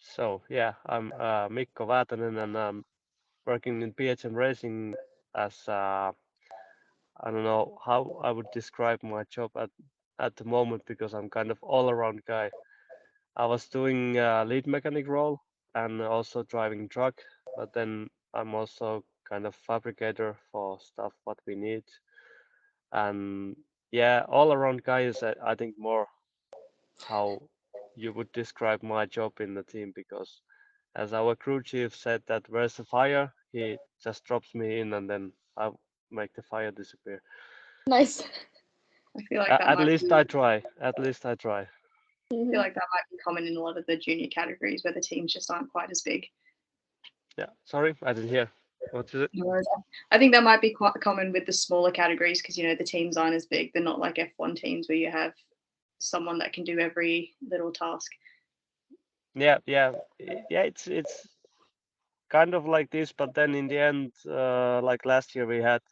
So yeah, I'm Mikko Vaatanen, and I'm working in PHM Racing as I don't know how I would describe my job at the moment because I'm kind of all around guy. I was doing lead mechanic role and also driving truck, but then I'm also kind of fabricator for stuff what we need. And yeah, all around guy is I think more how you would describe my job in the team because as our crew chief said that where's the fire, he just drops me in and then I make the fire disappear. Nice. I feel like that At might least be I try. At least I try. I feel like that might be common in a lot of the junior categories where the teams just aren't quite as big. Yeah. Sorry, I didn't hear. What is it? I think that might be quite common with the smaller categories because the teams aren't as big. They're not like F1 teams where you have someone that can do every little task. Yeah, yeah, yeah. It's kind of like this, but then in the end, like last year, we had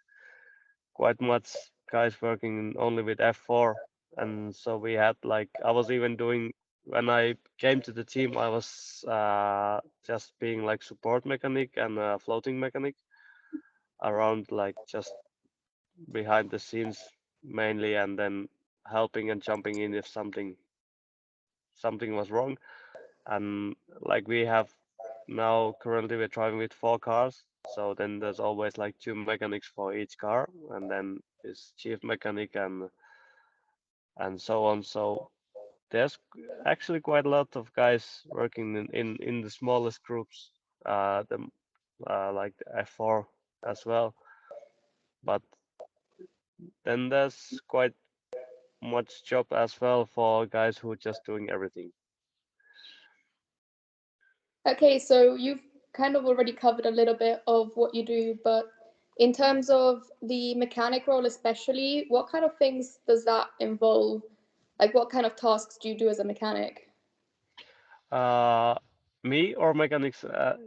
quite much guys working only with F4, and so we had like I was even doing when I came to the team, I was just being like support mechanic and floating mechanic around like just behind the scenes mainly, and then helping and jumping in if something was wrong. And like we have now currently we're driving with 4 cars, so then there's always like 2 mechanics for each car, and then is chief mechanic and so on. So there's actually quite a lot of guys working in the smallest groups, the like the F4 as well. But then there's quite much job as well for guys who are just doing everything. Okay, so you've kind of already covered a little bit of what you do, but in terms of the mechanic role especially, what kind of things does that involve? Like what kind of tasks do you do as a mechanic? Uh, Me or mechanics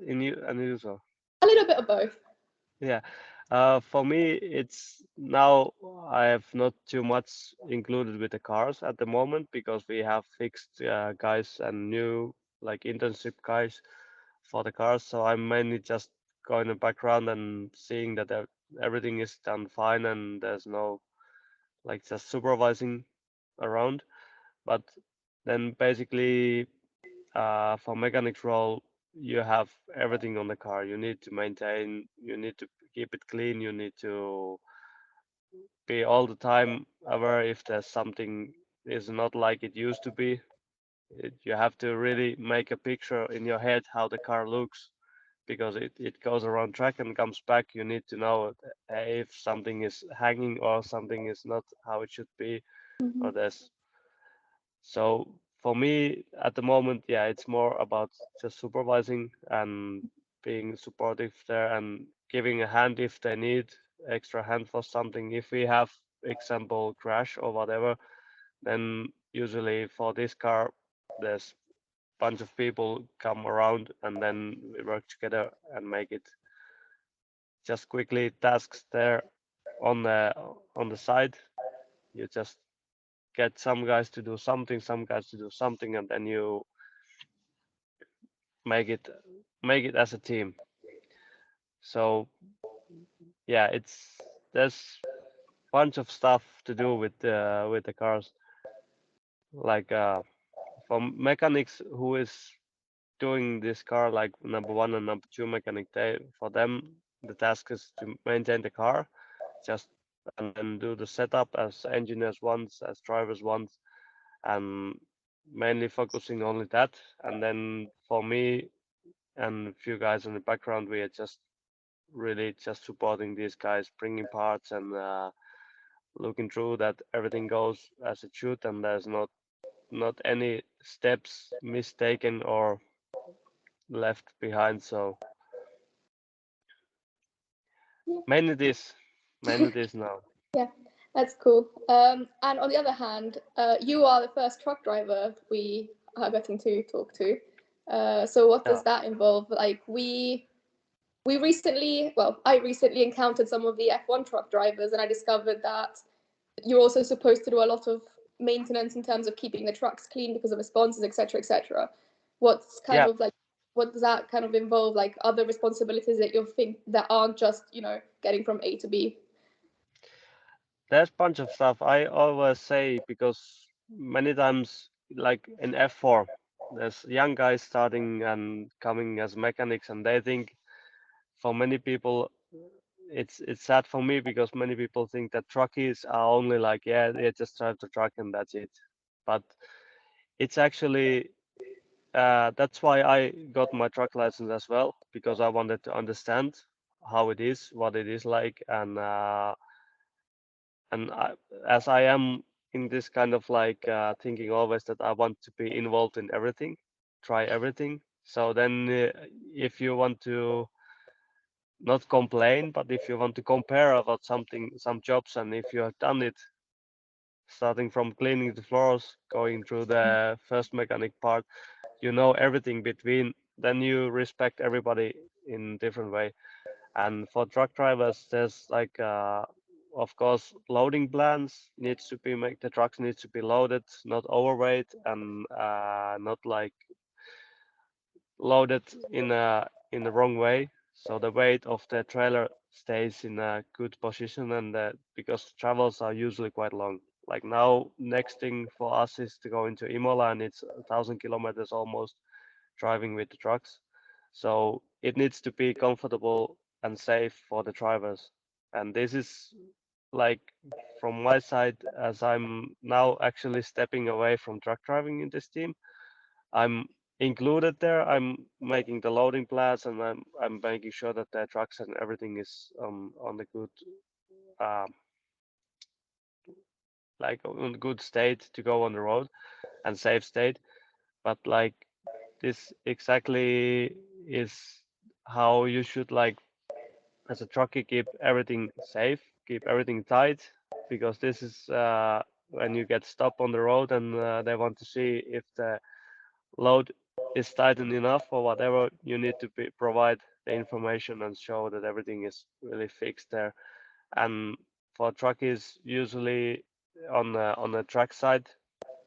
in you and user? A little bit of both. Yeah. For me, it's now I have not too much included with the cars at the moment because we have fixed guys and new like internship guys for the cars. So I'm mainly just going in the background and seeing that everything is done fine and there's no like just supervising around. But then basically for mechanics role, you have everything on the car. You need to maintain, you need to keep it clean, you need to be all the time aware if there's something is not like it used to be. You have to really make a picture in your head how the car looks because it goes around track and comes back. You need to know if something is hanging or something is not how it should be or there's so for me at the moment, yeah, it's more about just supervising and being supportive there and giving a hand if they need extra hand for something. If we have example crash or whatever, then usually for this car, there's bunch of people come around and then we work together and make it just quickly tasks there on the side. You just get some guys to do something, some guys to do something, and then you make it make it as a team. So yeah, it's there's bunch of stuff to do with the cars. Like for mechanics who is doing this car, like number one and number two mechanic, for them the task is to maintain the car, just and then do the setup as engineers wants, as drivers wants, and mainly focusing only that. And then for me and a few guys in the background, we are just really just supporting these guys, bringing parts and looking through that everything goes as it should, and there's not any steps mistaken or left behind. So mainly this now. Yeah, that's cool. And on the other hand, you are the first truck driver we are getting to talk to. So what does that involve? Like we recently, well, I recently encountered some of the F1 truck drivers, and I discovered that you're also supposed to do a lot of maintenance in terms of keeping the trucks clean because of responses, etc., etc. What's kind Yeah. of like what does that kind of involve? Like other responsibilities that you think that aren't just, getting from A to B? There's bunch of stuff. I always say because many times, like in F4, there's young guys starting and coming as mechanics, and they think for many people it's sad for me because many people think that truckies are only like, yeah, they just drive the truck and that's it. But it's actually that's why I got my truck license as well, because I wanted to understand how it is, what it is like, and as I am in this kind of like thinking always that I want to be involved in everything, try everything. So then, if you want to not complain, but if you want to compare about something, some jobs, and if you have done it, starting from cleaning the floors, going through the first mechanic part, you know everything between, then you respect everybody in different way. And for truck drivers, there's like, of course, loading plans needs to be make the trucks needs to be loaded, not overweight, and not like loaded in the wrong way. So the weight of the trailer stays in a good position, and because the travels are usually quite long. Like now, next thing for us is to go into Imola, and it's 1,000 kilometers almost driving with the trucks. So it needs to be comfortable and safe for the drivers. And this is like from my side, as I'm now actually stepping away from truck driving in this team, I'm included there. I'm making the loading plans, and I'm making sure that the trucks and everything is on the good um, like on good state to go on the road and safe state. But like this exactly is how you should like as a trucker keep everything safe, keep everything tight, because this is when you get stopped on the road and they want to see if the load is tightened enough or whatever, you need to provide the information and show that everything is really fixed there. And for truckies, usually on the track side,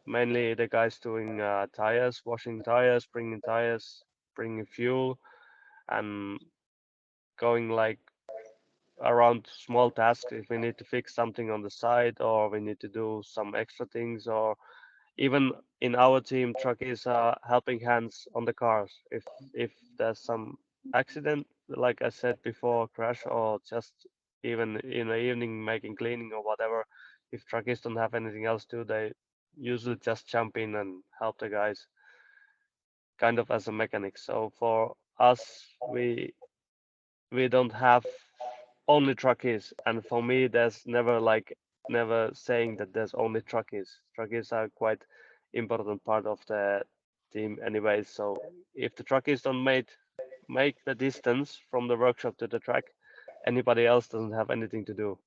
mainly the guys doing tires, washing tires, bringing fuel, and going like around small tasks if we need to fix something on the side or we need to do some extra things, or even in our team truckies are helping hands on the cars if there's some accident, like I said before, crash, or just even in the evening making cleaning or whatever. If truckies don't have anything else to do, they usually just jump in and help the guys kind of as a mechanic. So for us, we don't have only truckies, and for me there's never saying that there's only truckies are quite important part of the team anyway. So if the truckies don't make the distance from the workshop to the track, anybody else doesn't have anything to do.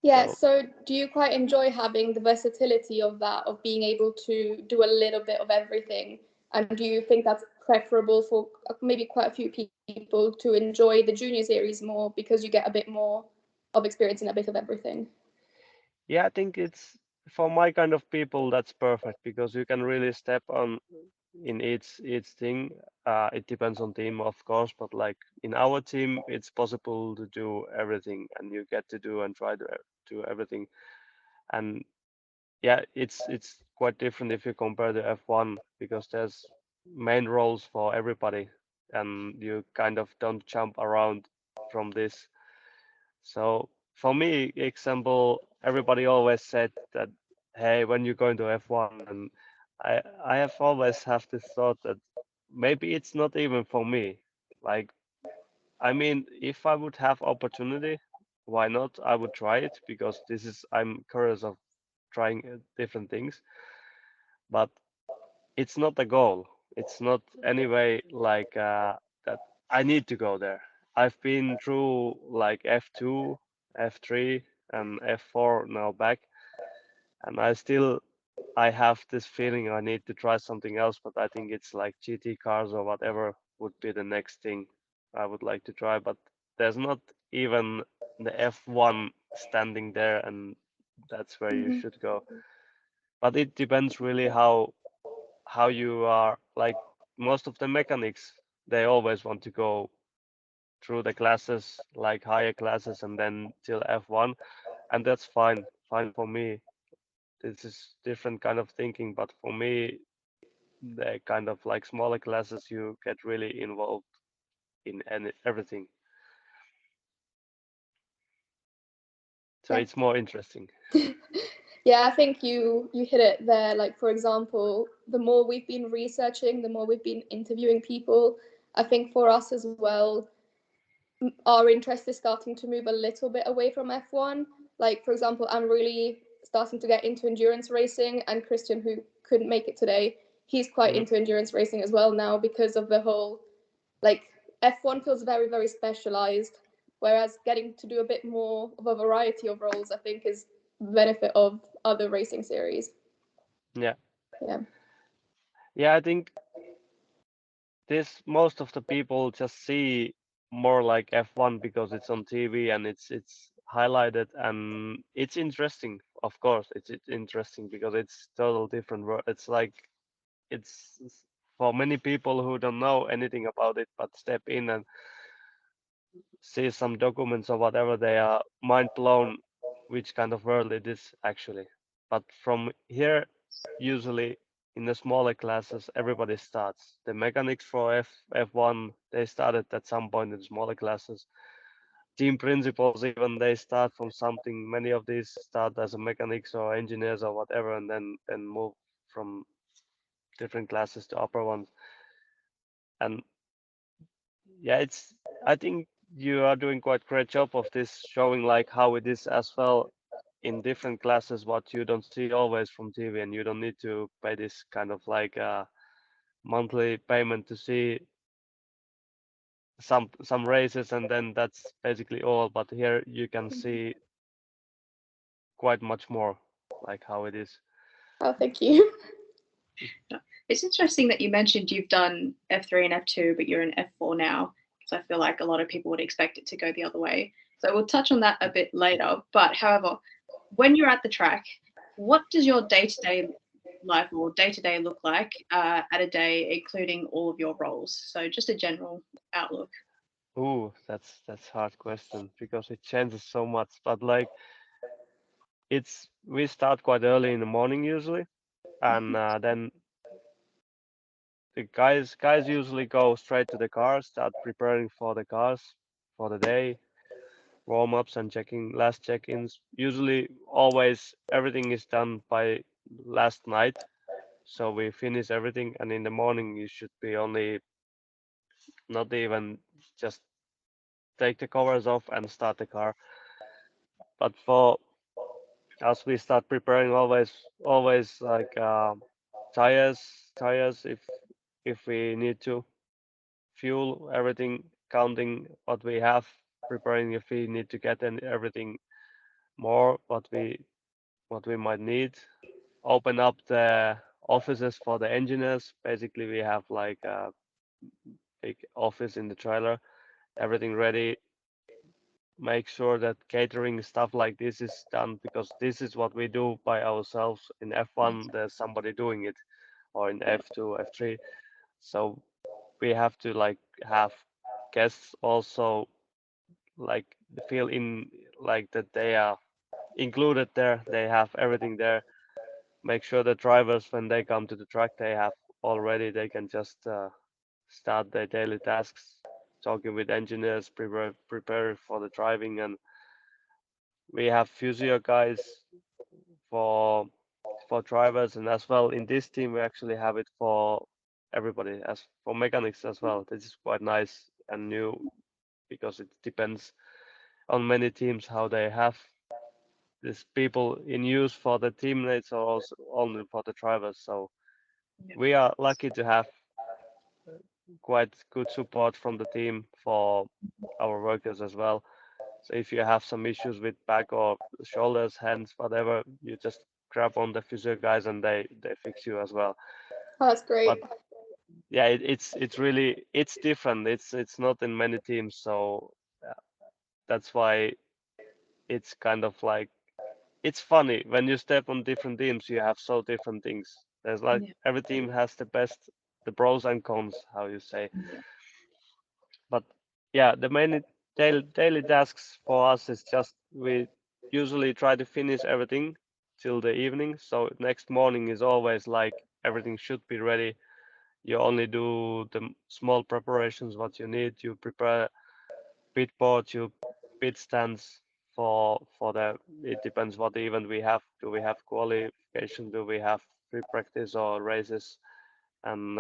Yeah, So so do you quite enjoy having the versatility of that, of being able to do a little bit of everything? And do you think that's preferable for maybe quite a few people to enjoy the junior series more because you get a bit more of experience in a bit of everything? yeah, I think it's for my kind of people that's perfect because you can really step on in each thing. It depends on team, of course, but like in our team, it's possible to do everything, and you get to do and try to do everything. And yeah, it's quite different if you compare the F1 because there's main roles for everybody, and you kind of don't jump around from this. So for me, example, everybody always said that, hey, when you go into F1, and I have always have this thought that maybe it's not even for me. Like, I mean, if I would have opportunity, why not? I would try it because this is I'm curious of trying different things, but it's not the goal. It's not anyway like that I need to go there. I've been through like F2, F3, and F4 now back, and I have this feeling I need to try something else, but I think it's like GT cars or whatever would be the next thing I would like to try, but there's not even the F1 standing there, and that's where you Mm-hmm. should go. But it depends really how you are like most of the mechanics, they always want to go through the classes, like higher classes, and then till F1, and that's fine for me. This is different kind of thinking, but for me, the kind of like smaller classes, you get really involved in everything, so Yeah. it's more interesting. Yeah, I think you hit it there. Like, for example, the more we've been researching, the more we've been interviewing people. I think for us as well, our interest is starting to move a little bit away from F1. Like, for example, I'm really starting to get into endurance racing, and Christian, who couldn't make it today, he's quite Mhm. into endurance racing as well now because of the whole, like, F1 feels very, very specialized, whereas getting to do a bit more of a variety of roles, I think, is the benefit of other racing series. Yeah, Yeah. yeah, I think this most of the people just see more like F1 because it's on TV and it's highlighted, and it's interesting. Of course, it's interesting because it's total different world. It's like it's for many people who don't know anything about it, but step in and see some documents or whatever, they are mind blown which kind of world it is actually. But from here, usually in the smaller classes, everybody starts. The mechanics for F1, they started at some point in smaller classes. Team principals, even they start from something. Many of these start as a mechanics or engineers or whatever, and then move from different classes to upper ones. And yeah, it's. I think you are doing quite great job of this, showing like how it is as well in different classes, what you don't see always from TV, and you don't need to pay this kind of like monthly payment to see some races, and then that's basically all. But here you can see quite much more, like how it is. Oh, thank you. It's interesting that you mentioned you've done F3 and F2, but you're in F4 now, because I feel like a lot of people would expect it to go the other way. So we'll touch on that a bit later. But however, when you're at the track, what does your day-to-day life or day-to-day look like at a day, including all of your roles? So just a general outlook. Ooh, that's hard question because it changes so much. But like it's we start quite early in the morning usually, and then the guys usually go straight to the cars, start preparing for the cars for the day, warm ups and checking last check-ins. Usually, always everything is done by last night, so we finish everything, and in the morning you should be only not even just take the covers off and start the car. But for us, we start preparing always like tires if we need to, fuel, everything, counting what we have, preparing if we need to get in everything more what we might need. Open up the offices for the engineers. Basically, we have like a big office in the trailer, everything ready. Make sure that catering stuff like this is done because this is what we do by ourselves. In F1, there's somebody doing it, or in F2, F3. So we have to like have guests also like feel in like that they are included there. They have everything there. Make sure the drivers when they come to the track they have already. They can just start their daily tasks, talking with engineers, prepare for the driving, and we have physio guys for for drivers, and as well in this team we actually have it for everybody as for mechanics as well. This is quite nice and new because it depends on many teams how they have these people in use for the teammates or also only for the drivers. So Yeah. we are lucky to have quite good support from the team for our workers as well. So if you have some issues with back or shoulders, hands, whatever, you just grab on the physio guys and they fix you as well. Oh, that's But great. yeah, it's really it's different. It's not in many teams, so that's why it's kind of like it's funny when you step on different teams. You have so different things. There's like Yeah. every team has the best the pros and cons, how you say. Yeah. But yeah, the main daily tasks for us is just we usually try to finish everything till the evening. So next morning is always like everything should be ready. You only do the small preparations what you need. You prepare pit board, you pit stands for the. It depends what event we have. Do we have qualification? Do we have free practice or races? And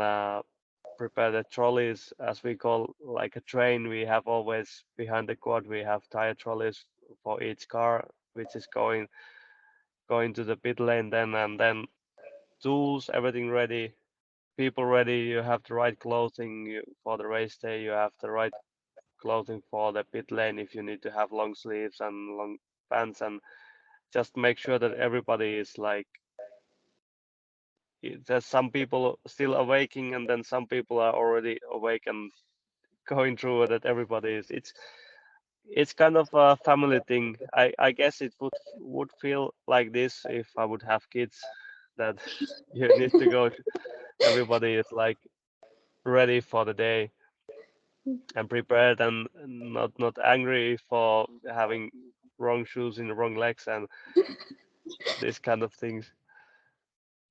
prepare the trolleys as we call like a train. We have always behind the quad we have tire trolleys for each car which is going to the pit lane then, and then tools, everything ready, people ready. You have the right clothing for the race day. You have the right clothing for the pit lane if you need to have long sleeves and long pants, and just make sure that everybody is like there's some people still awaking and then some people are already awake and going through it, that everybody is. It's kind of a family thing. I guess it would feel like this if I would have kids, that you need to go everybody is like ready for the day and prepared and not angry for having wrong shoes in the wrong legs and this kind of things.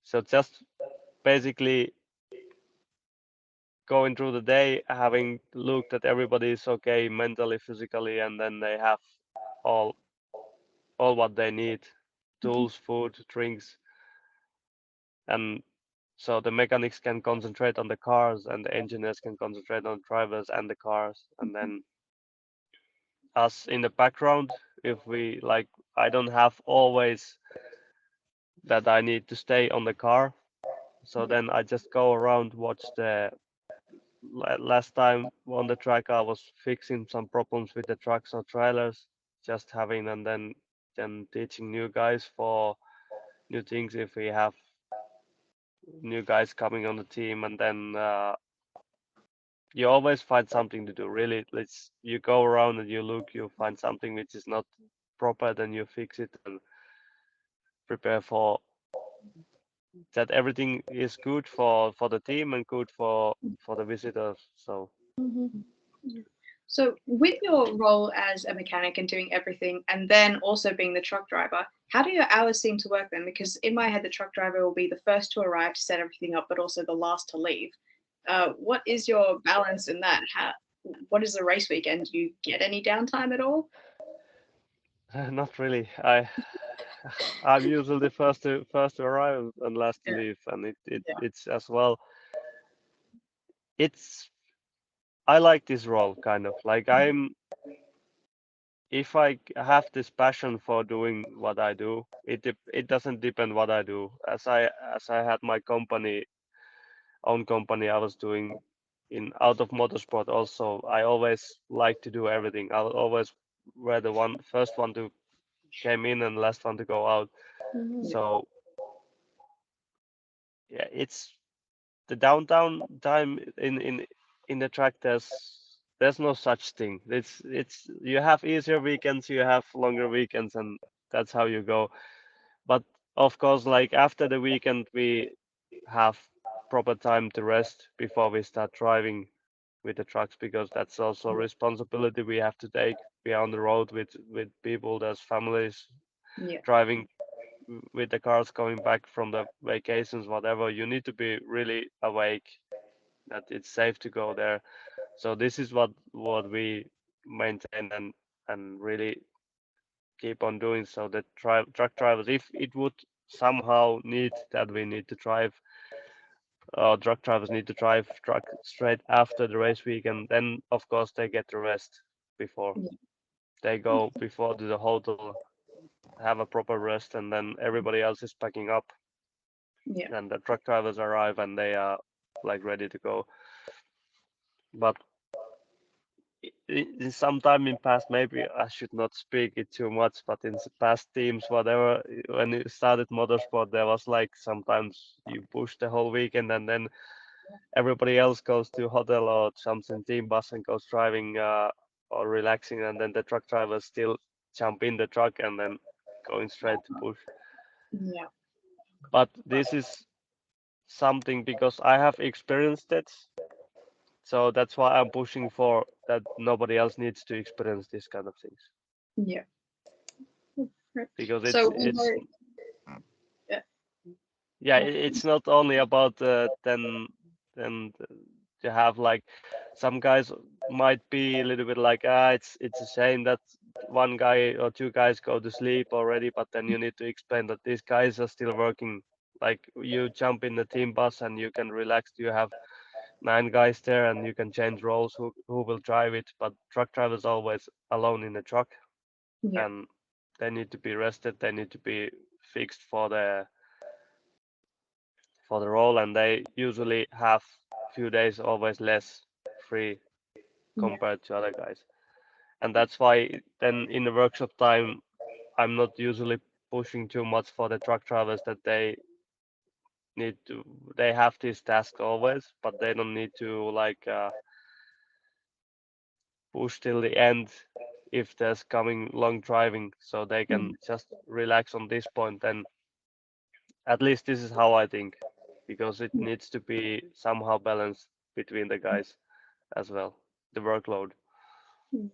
So just basically going through the day, having looked that everybody is okay mentally, physically, and then they have all all what they need, tools, food, drinks, and so the mechanics can concentrate on the cars and the engineers can concentrate on drivers and the cars, and then us in the background, if we like, I don't have always that I need to stay on the car, so then I just go around, watch the last time on the track I was fixing some problems with the trucks or trailers, just having, and then teaching new guys for new things if we have new guys coming on the team, and then you always find something to do. Really, let's you go around and you look, you find something which is not proper, then you fix it and prepare for that. Everything is good for the team and good for the visitors. So So, with your role as a mechanic and doing everything, and then also being the truck driver, how do your hours seem to work then? Because in my head, the truck driver will be the first to arrive to set everything up, but also the last to leave. What is your balance in that? What is the race weekend? Do you get any downtime at all? not really. I'm usually the first to arrive and last to Yeah, leave, and yeah, it's as well. It's I like this role kind of like if I have this passion for doing what I do, it doesn't depend what I do. As I had my own company, I was doing in out of motorsport also. I always like to do everything. I always were the first one to came in and last one to go out. yeah, So yeah, it's the downtown time in the track. There's no such thing. It's you have easier weekends, you have longer weekends, and that's how you go. But of course, like after the weekend, we have proper time to rest before we start driving with the trucks, because that's also a responsibility we have to take. We are on the road with people, there's families yeah, driving with the cars coming back from the vacations, whatever. You need to be really awake that it's safe to go there. So this is what we maintain and really keep on doing. So that truck drivers, if it would somehow need that we need to drive, truck drivers need to drive truck straight after the race week, and then of course they get the rest before yeah, they go before to the hotel, have a proper rest, and then everybody else is packing up. yeah, Then the truck drivers arrive and they are like ready to go. But in some time in past, maybe I should not speak it too much, but in the past teams, whatever, when you started motorsport, there was like sometimes you push the whole weekend and then everybody else goes to hotel or jumps in team bus and goes driving or relaxing, and then the truck drivers still jump in the truck and then going straight to push. yeah, But this is something because I have experienced it. So that's why I'm pushing for that nobody else needs to experience these kind of things. Yeah. Right. Because So we it's know, yeah. yeah, it's not only about then to have like some guys might be a little bit like it's a shame that one guy or two guys go to sleep already, but then you need to explain that these guys are still working. Like you jump in the team bus and you can relax. You have 9 guys there and you can change roles who will drive it, but truck drivers always alone in the truck Yeah. and they need to be rested. They need to be fixed for the role, and they usually have few days always less free Yeah. compared to other guys. And that's why then in the workshop time, I'm not usually pushing too much for the truck drivers that need to, they have these tasks always, but they don't need to like push till the end if there's coming long driving, so they can just relax on this point. Then at least this is how I think, because it needs to be somehow balanced between the guys as well, the workload. Mm.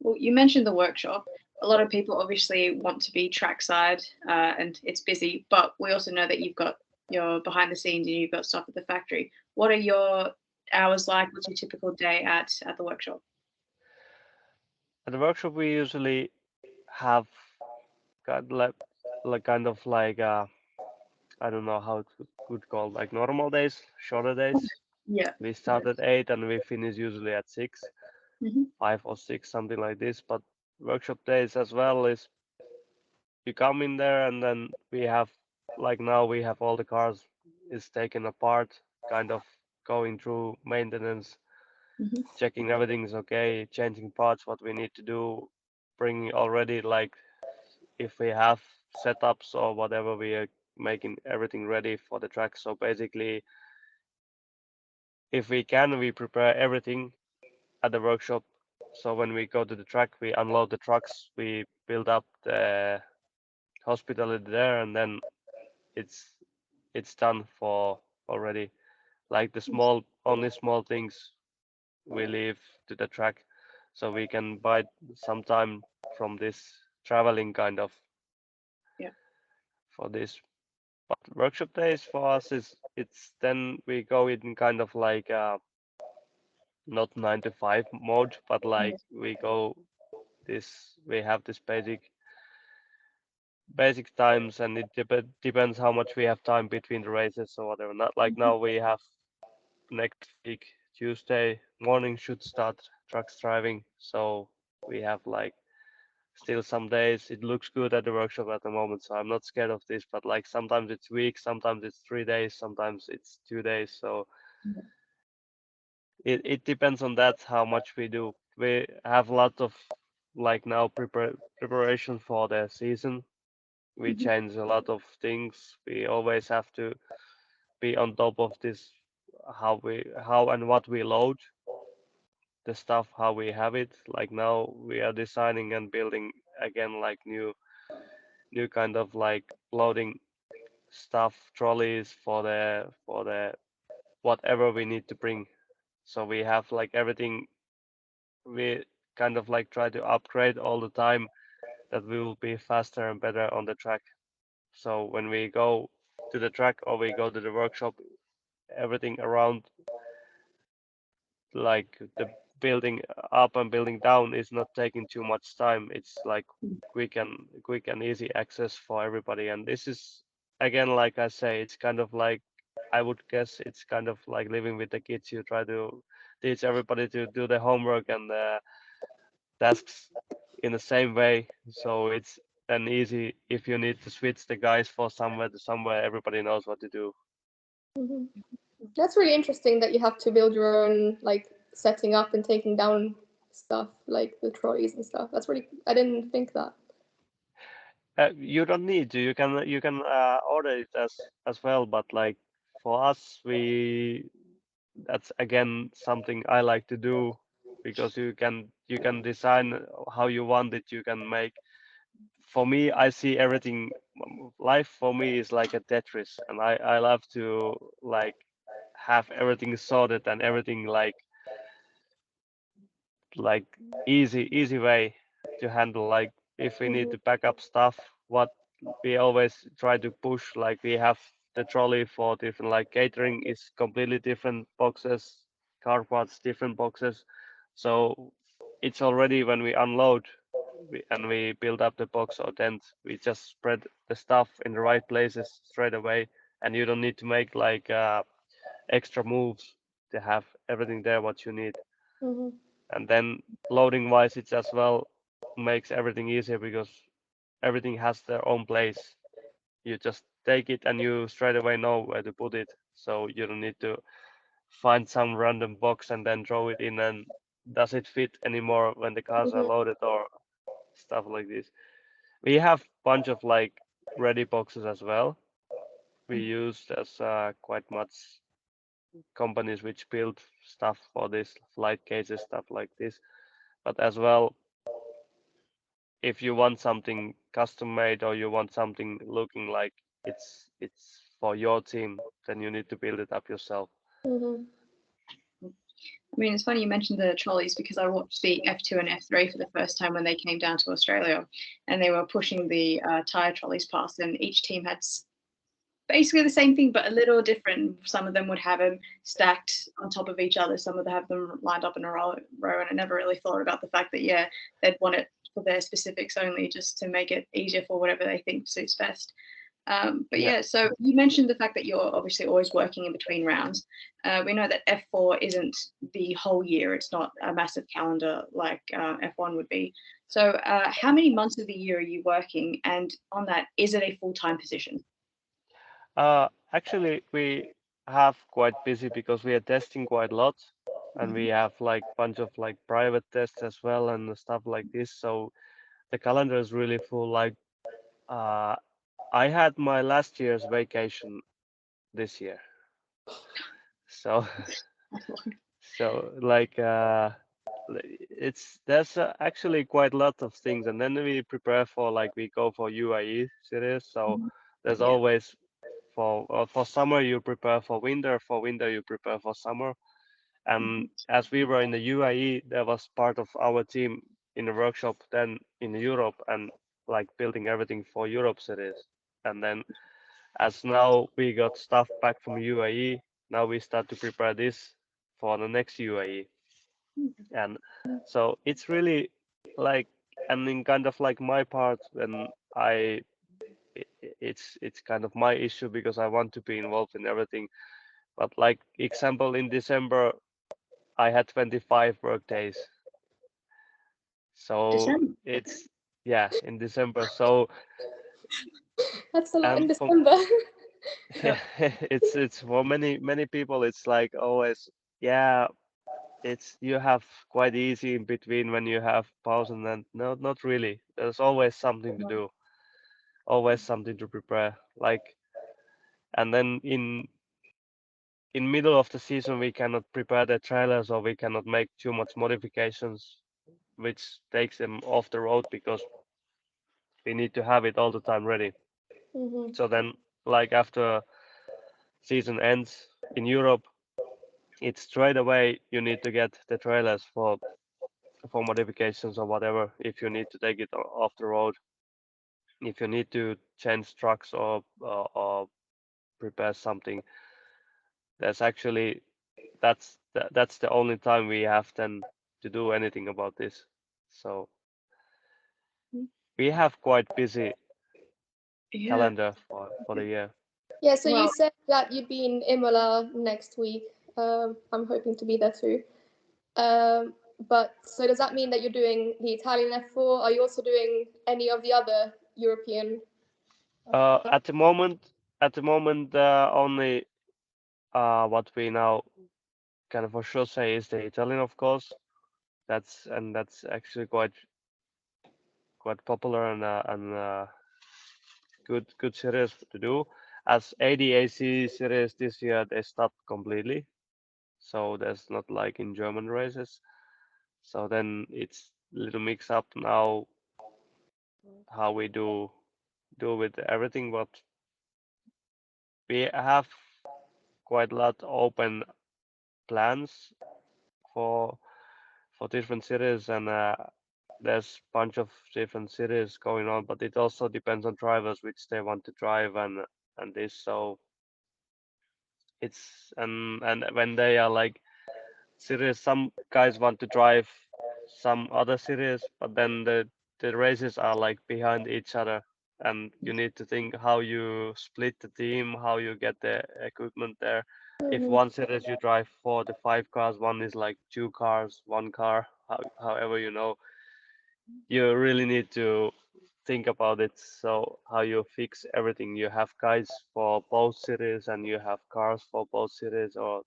Well, you mentioned the workshop. A lot of people obviously want to be trackside, and it's busy, but we also know that you've got your behind the scenes and you've got stuff at the factory. What are your hours like? What's your typical day at the workshop? At the workshop, we usually have kind of like I don't know how it could call like normal days, shorter days. Yeah. We start at 8 and we finish usually at 6, Hmm. 5 or 6, something like this. But workshop days as well is you come in there and then we have like now we have all the cars is taken apart, kind of going through maintenance, Hmm. checking everything's okay, changing parts, what we need to do, bringing already like if we have setups or whatever, we are making everything ready for the track. So basically, if we can, we prepare everything at the workshop. So when we go to the track, we unload the trucks, we build up the hospitality there, and then it's it's done for already. Like the small, only small things we leave to the track, so we can buy some time from this traveling kind of Yeah. for this. But workshop days for us is it's then we go in kind of like not 9 to 5 mode, but like we go this we have this basic times, and it depends how much we have time between the races or whatever. Not like now we have next week Tuesday morning should start trucks driving, so we have like still some days it looks good at the workshop at the moment, so I'm not scared of this. But like sometimes it's weeks, sometimes it's 3 days, sometimes it's 2 days, so it depends on that how much we do. We have a lot of like now preparation for the season. We Hmm. change a lot of things. We always have to be on top of this, how and what we load, the stuff, how we have it. Like now we are designing and building again like new kind of like loading stuff, trolleys for the whatever we need to bring. So we have like everything, we kind of like try to upgrade all the time that we will be faster and better on the track. So when we go to the track or we go to the workshop, everything around like the building up and building down is not taking too much time. It's like quick and easy access for everybody. And this is again, like I say, it's kind of like I would guess it's kind of like living with the kids. You try to teach everybody to do the homework and the tasks in the same way. So it's then easy if you need to switch the guys for somewhere to somewhere, everybody knows what to do. Hmm. That's really interesting that you have to build your own like setting up and taking down stuff like the trolleys and stuff. That's really I didn't think that. You don't need to. You can order it as well, but like for us, we that's again something I like to do because you can design how you want it. You can make. For me, I see everything life for me is like a Tetris, and I love to like have everything sorted and everything like easy way to handle. Like if we need Mhm. to pack up stuff, what we always try to push, like we have the trolley for different, like catering is completely different boxes, car parts different boxes. So it's already when we unload and we build up the box or tent, we just spread the stuff in the right places straight away, and you don't need to make like extra moves to have everything there what you need. Mhm. And then loading wise, it as well makes everything easier because everything has their own place. You just take it and you straight away know where to put it. So you don't need to find some random box and then throw it in, and does it fit anymore when the cars are Mhm. loaded or stuff like this. We have bunch of like ready boxes as well. We use as quite much companies which build stuff for this flight cases, stuff like this. But as well, if you want something custom made or you want something looking like it's for your team, then you need to build it up yourself. Mhm. I mean, it's funny you mentioned the trolleys because I watched the F2 and F3 for the first time when they came down to Australia, and they were pushing the tire trolleys past, and each team had basically the same thing but a little different. Some of them would have them stacked on top of each other, some of them have them lined up in a row, and I never really thought about the fact that they'd want it for their specifics only, just to make it easier for whatever they think suits best. But Yeah. yeah, so you mentioned the fact that you're obviously always working in between rounds. We know that F4 isn't the whole year, it's not a massive calendar like F1 would be. So how many months of the year are you working, and on that, is it a full-time position? Actually, we have quite busy because we are testing quite a lot, and we Mhm. have like bunch of like private tests as well and stuff like this. So the calendar is really full. Like uh, I had my last year's vacation this year, so so like it's there's actually quite a lot of things, and then we prepare for like we go for UAE series. So Mhm. there's Yeah. always for summer you prepare for winter you prepare for summer. And Mhm. as we were in the UAE, there was part of our team in the workshop then in Europe and like building everything for Europe series. And then as now we got stuff back from UAE, now we start to prepare this for the next UAE. And so it's really like, and in kind of like my part when it's kind of my issue because I want to be involved in everything. But like example in December, I had 25 work days. So December. it's yeah in December. So That's a lot in and for December. Yeah. it's for many people it's like always yeah it's you have quite easy in between when you have pause, and then no, not really. There's always something to do, always something to prepare. Like, and then in middle of the season we cannot prepare the trailers or we cannot make too much modifications, which takes them off the road because we need to have it all the time ready. Mhm. So then, like after season ends in Europe, it's straight away you need to get the trailers for modifications or whatever. If you need to take it off the road, if you need to change trucks or prepare something, there's actually that's the only time we have then to do anything about this. So we have quite busy Yeah. calendar for the year. Yeah, so you Well, said that you'd be in Imola next week. I'm hoping to be there too. But so does that mean that you're doing the Italian F4? Are you also doing any of the other European? At the moment, only what we now kind of for sure say is the Italian, of course. That's actually quite popular and good series to do. As ADAC series this year, they stopped completely, so there's not like in German races. So then it's a little mix up now how we do do with everything, but we have quite a lot open plans for different cities, and there's bunch of different cities going on, but it also depends on drivers which they want to drive, and this. So it's and when they are like series, some guys want to drive some other series, but then the races are like behind each other, and you need to think how you split the team, how you get the equipment there. If Mhm. one series you drive 4 to 5 cars, one is like 2 cars, 1 car, however, you really need to think about it. So how you fix everything. You have guys for both series and you have cars for both series, or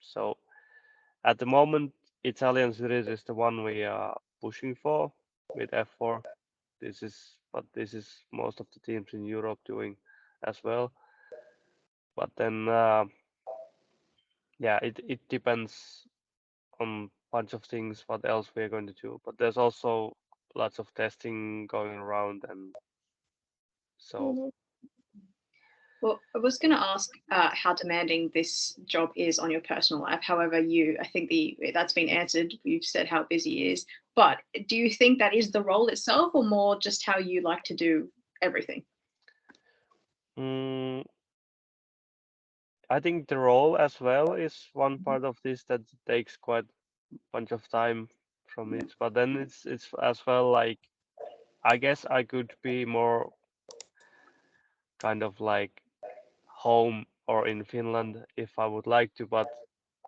so. At the moment, Italian series is the one we are pushing for with F4. This is most of the teams in Europe doing as well. But then, yeah, it depends on bunch of things what else we're going to do. But there's also lots of testing going around, and so Mhm. Well, I was going to ask how demanding this job is on your personal life. However, I think that's been answered. You've said how busy it is. But do you think that is the role itself, or more just how you like to do everything? mm, I think the role as well is one part of this that takes quite a bunch of time from it. But then it's as well like I guess I could be more kind of like home or in Finland if I would like to, but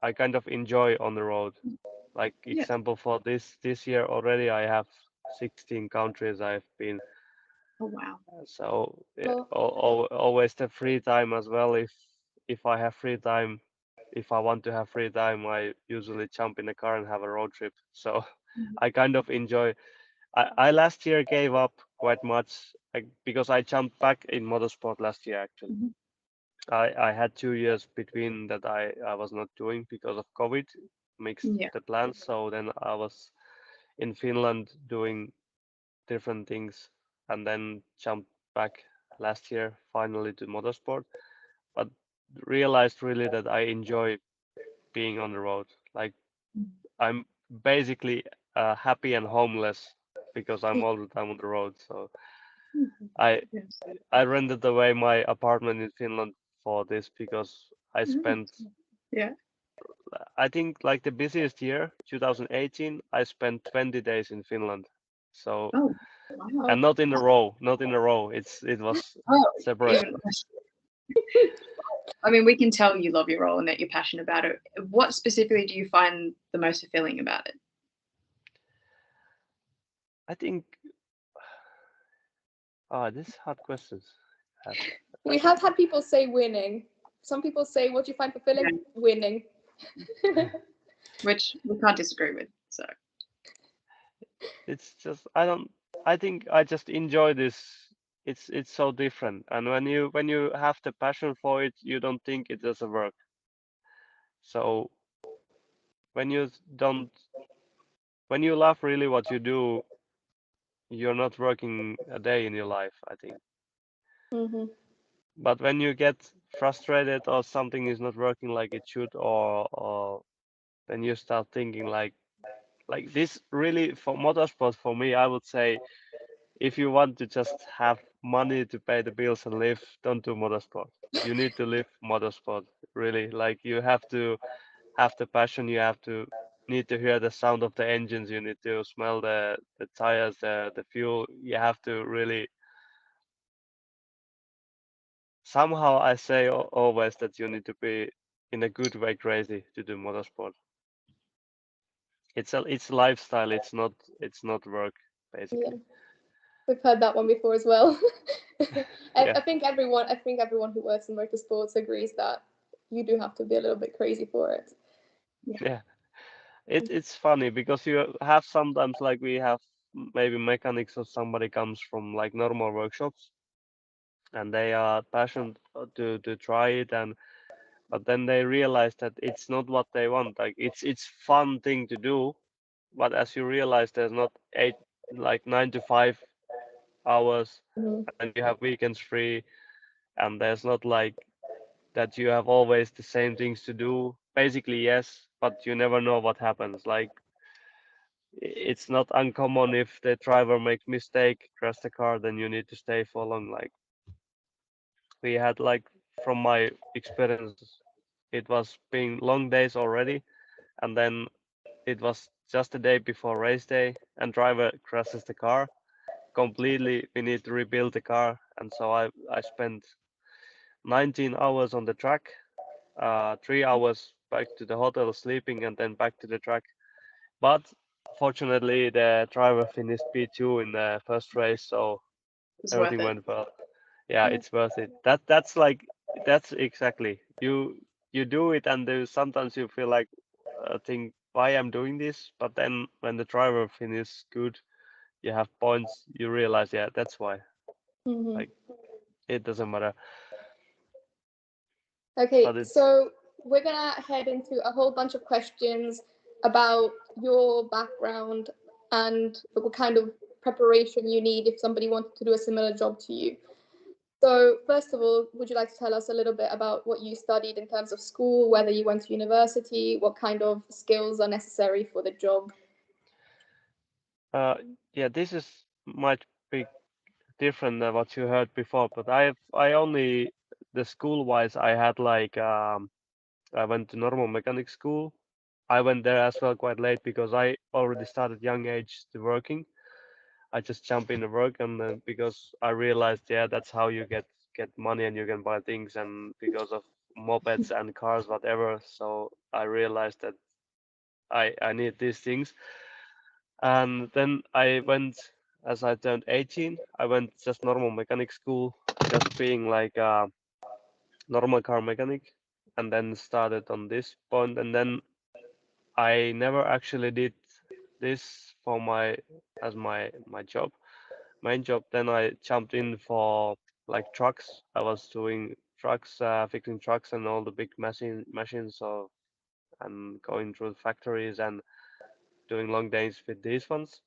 I kind of enjoy on the road. Like Yeah. example for this year already, I have 16 countries I've been. Oh wow. So Well, always the free time as well. If I have free time, if I want to have free time, I usually jump in the car and have a road trip. So I kind of enjoy. I last year gave up quite much because I jumped back in motorsport last year actually. Mhm. I had 2 years between that I was not doing because of COVID, mixed Yeah. the plans. So then I was in Finland doing different things and then jumped back last year finally to motorsport. But realized really that I enjoy being on the road. Like I'm basically happy and homeless because I'm all the time on the road. So Mhm. I Yes. I rented away my apartment in Finland for this because I Mhm. spent Yeah. I think like the busiest year, 2018, I spent 20 days in Finland. So Oh wow. and not in a row, not in a row. It was Oh, separate. even worse. I mean, we can tell you love your role and that you're passionate about it. What specifically do you find the most fulfilling about it? I think this hard questions. Uh, we have had people say winning. Some people say, "What do you find fulfilling?" Yeah. Winning. Which we can't disagree with. So It's just I think I just enjoy this. It's so different. And when you have the passion for it, you don't think it does a work. So when you don't when you love really what you do, you're not working a day in your life, I think. Mhm. But when you get frustrated or something is not working like it should, or then you start thinking like this really for motorsport for me, I would say if you want to just have money to pay the bills and live, don't do motorsport. You need to live motorsport, really. Like you have to have the passion, you have to need to hear the sound of the engines, you need to smell the tires, the fuel. You have to really somehow I say always that you need to be in a good way crazy to do motorsport. It's lifestyle, it's not work Yeah, basically. we've heard that one before as well. Yeah. I think everyone who works in motorsports agrees that you do have to be a little bit crazy for it. yeah. Yeah. It's funny because you have sometimes like we have maybe mechanics or somebody comes from like normal workshops and they are passionate to try it, and but then they realize that it's not what they want. Like it's fun thing to do, but as you realize there's not 8 like 9 to 5 hours, Mhm. and you have weekends free, and there's not like that you have always the same things to do. Basically, yes, but you never know what happens. Like it's not uncommon if the driver makes mistake, crash the car, then you need to stay for long. Like we had like from my experience, it was being long days already, and then it was just the day before race day, and driver crashes the car completely. We need to rebuild the car, and so I spent 19 hours on the track, 3 hours back to the hotel sleeping, and then back to the track. But fortunately, the driver finished P2 in the first race, so It's worth everything it. went well. Yeah, it's worth it. That's like that's exactly you do it, and there's sometimes you feel like think why I'm doing this, but then when the driver finishes good, you have points, you realize yeah that's why. Mhm. Like it doesn't matter, Okay, but it's so we're gonna head into a whole bunch of questions about your background and what kind of preparation you need if somebody wanted to do a similar job to you. So, first of all, would you like to tell us a little bit about what you studied in terms of school, whether you went to university, what kind of skills are necessary for the job? uh yeah this is might be different than what you heard before, but I only the school wise I had like I went to normal mechanic school. I went there as well quite late because I already started young age to working. I just jump in the work, and then because I realized yeah that's how you get money and you can buy things, and because of mopeds and cars whatever, so I realized that I need these things. And then I went, as I turned 18, I went just normal mechanic school, just being like a normal car mechanic, and then started on this point. And then I never actually did this for my as my job, main job. Then I jumped in for like trucks. I was doing trucks, fixing trucks and all the big machines, so and going through factories and doing long days with these ones.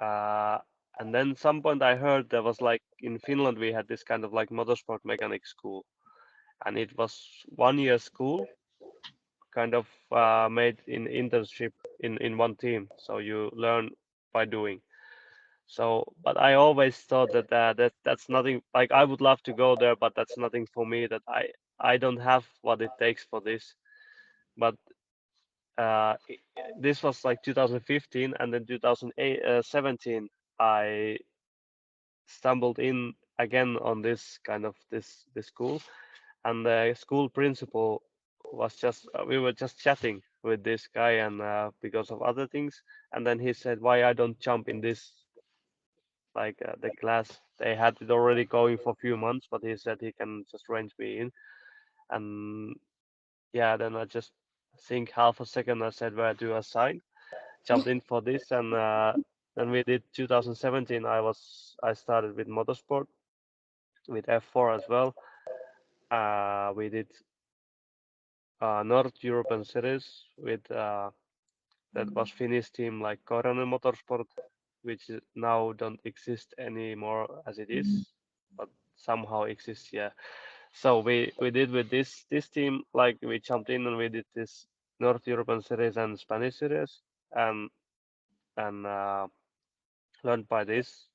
Uh, and then some point I heard there was like in Finland we had this kind of like motorsport mechanic school, and it was 1 year school, kind of made in internship in one team. So you learn by doing. So, but I always thought that that's nothing. Like I would love to go there, but that's nothing for me. That I don't have what it takes for this. But this was like 2015, and then 2017 I stumbled in again on this kind of this school, and the school principal was just we were just chatting with this guy, and because of other things, and then he said why I don't jump in this like the class. They had it already going for a few months, but he said he can just range me in. And yeah, then I just think half a second. I said where do I sign? Jumped in for this, and then we did 2017. I started with motorsport with F4 as well. We did North European series with that was Finnish team like Koiranen Motorsport, which now don't exist anymore as it is, but somehow exists. Yeah. So we did with this team, like we jumped in and we did this North European series and Spanish series, and and learned by this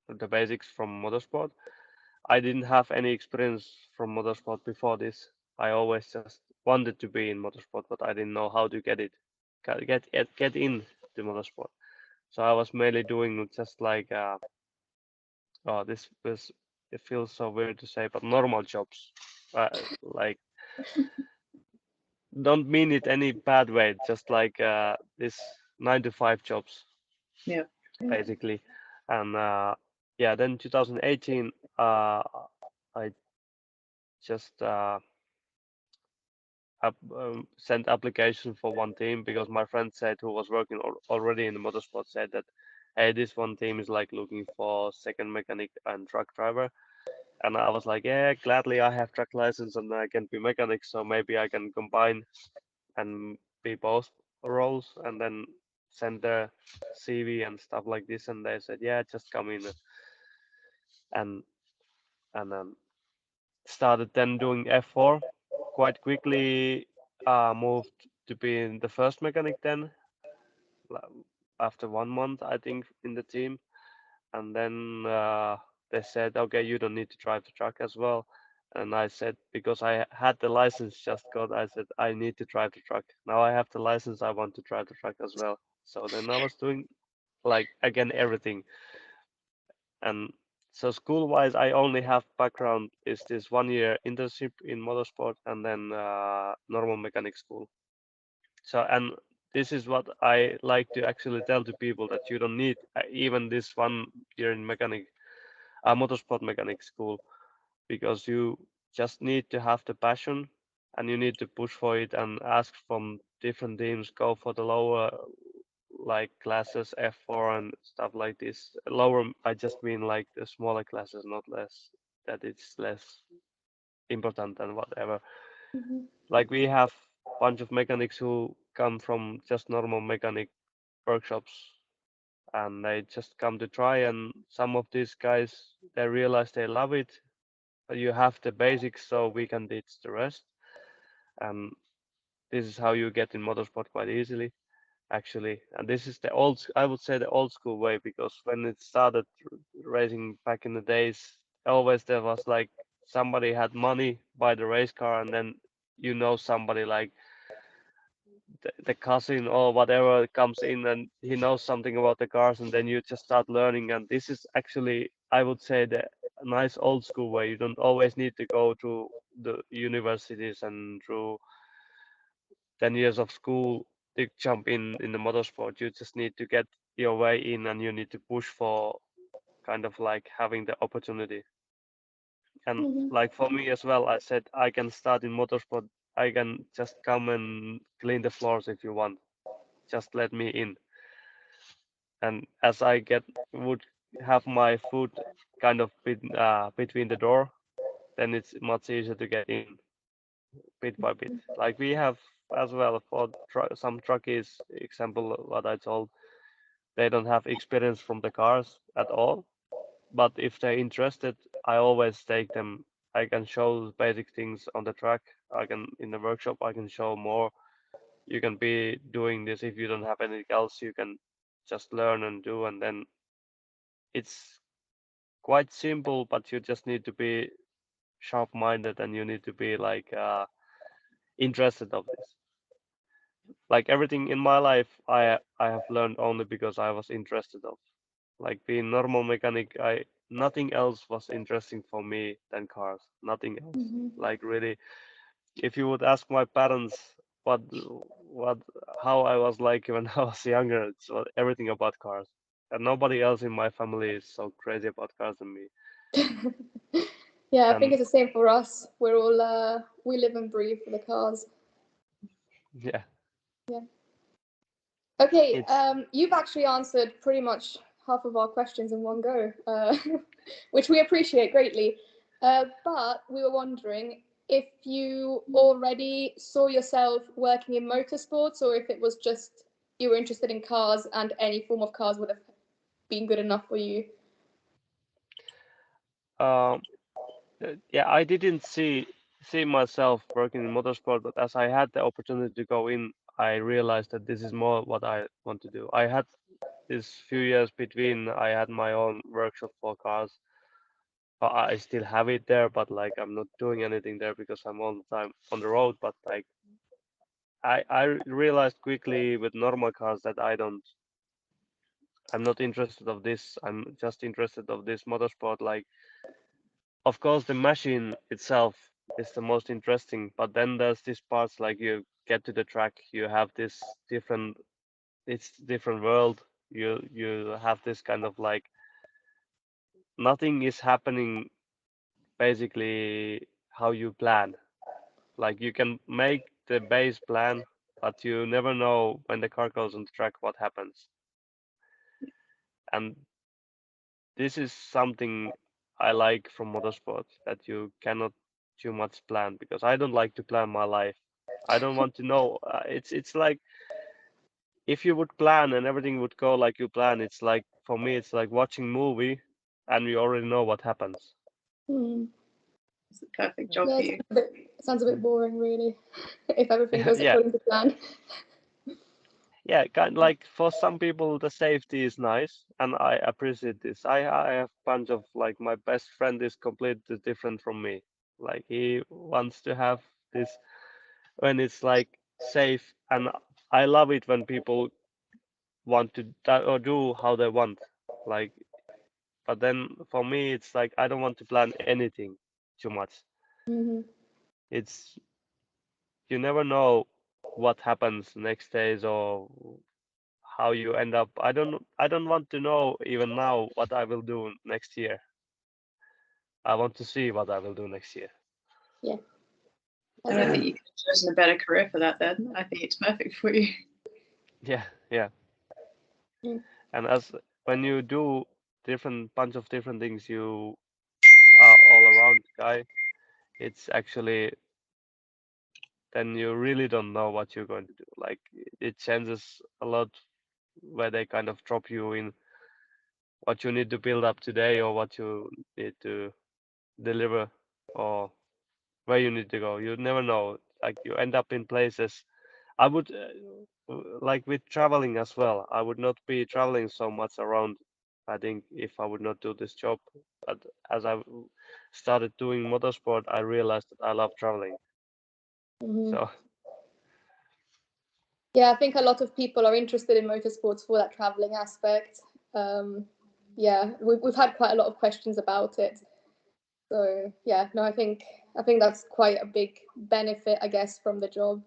the basics from motorsport. I didn't have any experience from motorsport before this. I always just wanted to be in motorsport, but I didn't know how to get it, get in to motorsport. So I was mainly doing just like oh this was it feels so weird to say, but normal jobs, like don't mean it any bad way, just like this 9 to 5 jobs Yeah. basically. And yeah, then 2018 uh, I just sent application for one team because my friend said who was working already in the motorsport said that hey this one team is like looking for second mechanic and truck driver, and I was like yeah gladly I have truck license and I can be mechanic, so maybe I can combine and be both roles. And then sent their CV and stuff like this, and they said, yeah, just come in, and then started then doing F4. Quite quickly moved to being the first mechanic then, after 1 month, I think, in the team. And then they said, okay, you don't need to drive the truck as well. And I said, because I had the license just got, I said, I need to drive the truck. Now I have the license, I want to drive the truck as well. So then I was doing like again everything. And so school-wise, I only have background is this 1 year internship in motorsport and then normal mechanic school. So and this is what I like to actually tell to people that you don't need even this 1 year in mechanic, motorsport mechanic school, because you just need to have the passion and you need to push for it and ask from different teams, go for the lower like classes F4 and stuff like this. Lower, I just mean like the smaller classes, not less, that it's less important than whatever. Mhm. Like we have bunch of mechanics who come from just normal mechanic workshops and they just come to try, and some of these guys they realize they love it. You have the basics so we can teach the rest, and this is how you get in motorsport quite easily actually. And this is the old, I would say the old school way, because when it started racing back in the days, always there was like somebody had money buy the race car, and then somebody like the cousin or whatever comes in and he knows something about the cars, and then you just start learning. And this is actually, I would say, the nice old school way. You don't always need to go to the universities and through 10 years of school to jump in the motorsport. You just need to get your way in and you need to push for kind of like having the opportunity. And Mhm. like for me as well, I said I can start in motorsport. I can just come and clean the floors if you want. Just let me in. And as I would have my foot kind of between the door, then it's much easier to get in bit by bit. Like we have as well for some truckies, example what I told, they don't have experience from the cars at all. But if they're interested, I always take them. I can show basic things on the track. I can in the workshop. I can show more. You can be doing this if you don't have anything else. You can just learn and do, and then it's quite simple. But you just need to be sharp-minded, and you need to be like interested of this. Like everything in my life, I have learned only because I was interested of. Like being normal mechanic, I nothing else was interesting for me than cars. Nothing else. Mhm. Like really, if you would ask my parents what how I was like when I was younger, it's everything about cars. And nobody else in my family is so crazy about cars than me. Yeah, I think And it's the same for us. We're all we live and breathe for the cars. yeah, Yeah. Okay, it's you've actually answered pretty much half of our questions in one go, which we appreciate greatly. But we were wondering if you already saw yourself working in motorsports, or if it was just you were interested in cars and any form of cars would have been good enough for you. um yeah, I didn't see myself working in motorsport, but as I had the opportunity to go in, I realized that this is more what I want to do. I had this few years between, I had my own workshop for cars. I still have it there, but like I'm not doing anything there because I'm all the time on the road. But like I realized quickly with normal cars that I'm not interested of this. I'm just interested of this motorsport. Like of course the machine itself is the most interesting, but then there's these parts like you get to the track, you have this different, it's different world. You have this kind of like nothing is happening basically how you plan. Like you can make the base plan, but you never know when the car goes on the track what happens. And this is something I like from motorsport, that you cannot too much plan, because I don't like to plan my life. I don't want to know. It's like if you would plan and everything would go like you plan, it's like for me it's like watching movie and you already know what happens. Hmm. It's the perfect job Yeah, for it you. sounds a bit boring, really, if everything goes Yeah, according to plan. yeah, kind like for some people the safety is nice and I appreciate this. I have a bunch of like my best friend is completely different from me. Like he wants to have this when it's like safe, and I love it when people want to or do how they want. Like, but then for me it's like I don't want to plan anything too much. Hmm. It's you never know what happens next days or how you end up. I don't want to know even now what I will do next year. I want to see what I will do next year. Yeah. I don't think you could have chosen a better career for that then. I think it's perfect for you. Yeah, yeah. Mm. And as when you do different bunch of different things, you are all around guy. It's actually then you really don't know what you're going to do. Like it changes a lot where they kind of drop you in what you need to build up today or what you need to deliver or where you need to go. You never know. Like you end up in places. I would like with traveling as well. I would not be traveling so much around. I think if I would not do this job, but as I started doing motorsport, I realized that I love traveling. Hmm. So Yeah, I think a lot of people are interested in motorsports for that traveling aspect. Yeah, we've had quite a lot of questions about it. So yeah, no, I think that's quite a big benefit, I guess, from the job.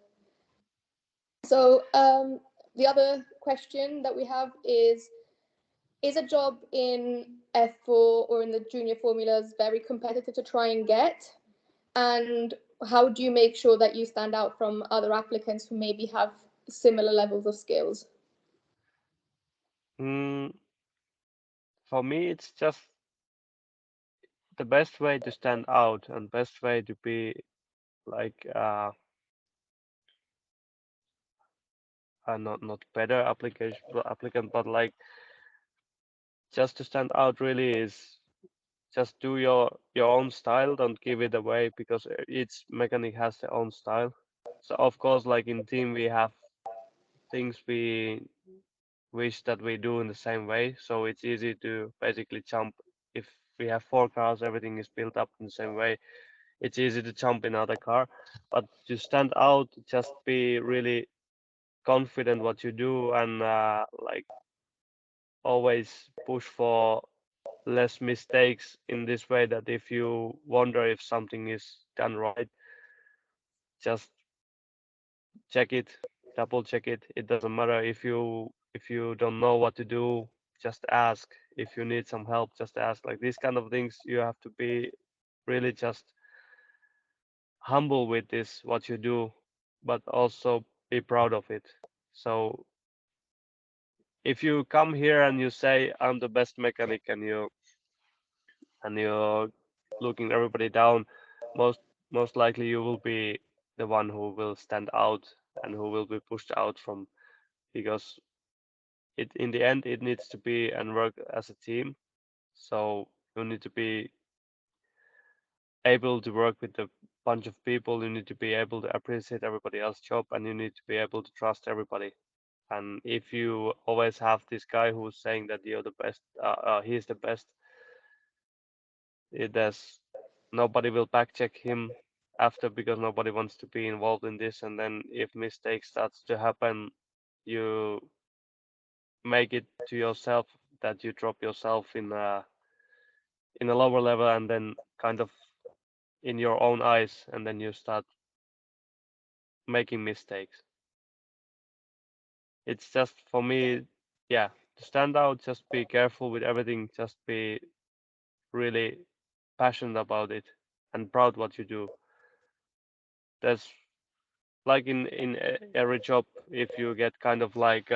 So the other question that we have is a job in F4 or in the junior formulas very competitive to try and get? And how do you make sure that you stand out from other applicants who maybe have similar levels of skills? mm, for me, it's just the best way to stand out and best way to be like not better applicant, but like just to stand out really is just do your own style. Don't give it away because each mechanic has their own style. So of course, like in team, we have things we wish that we do in the same way. So it's easy to basically jump. If we have four cars, everything is built up in the same way. It's easy to jump in other car, but to stand out, just be really confident what you do and like always push for less mistakes in this way that if you wonder if something is done right, just check it, double check it. It doesn't matter if you don't know what to do, just ask. If you need some help, just ask. Like these kind of things, you have to be really just humble with this what you do, but also be proud of it. So if you come here and you say I'm the best mechanic and you're looking everybody down, most most likely you will be the one who will stand out and who will be pushed out from because it in the end it needs to be and work as a team. So you need to be able to work with a bunch of people. You need to be able to appreciate everybody else's job and you need to be able to trust everybody. And if you always have this guy who's saying that you're the best, he's the best, there's nobody will back check him after because nobody wants to be involved in this. And then if mistakes starts to happen, you make it to yourself that you drop yourself in a lower level and then kind of in your own eyes, and then you start making mistakes. It's just for me, yeah, to stand out, just be careful with everything, just be really passionate about it and proud what you do. There's like in every job, if you get kind of like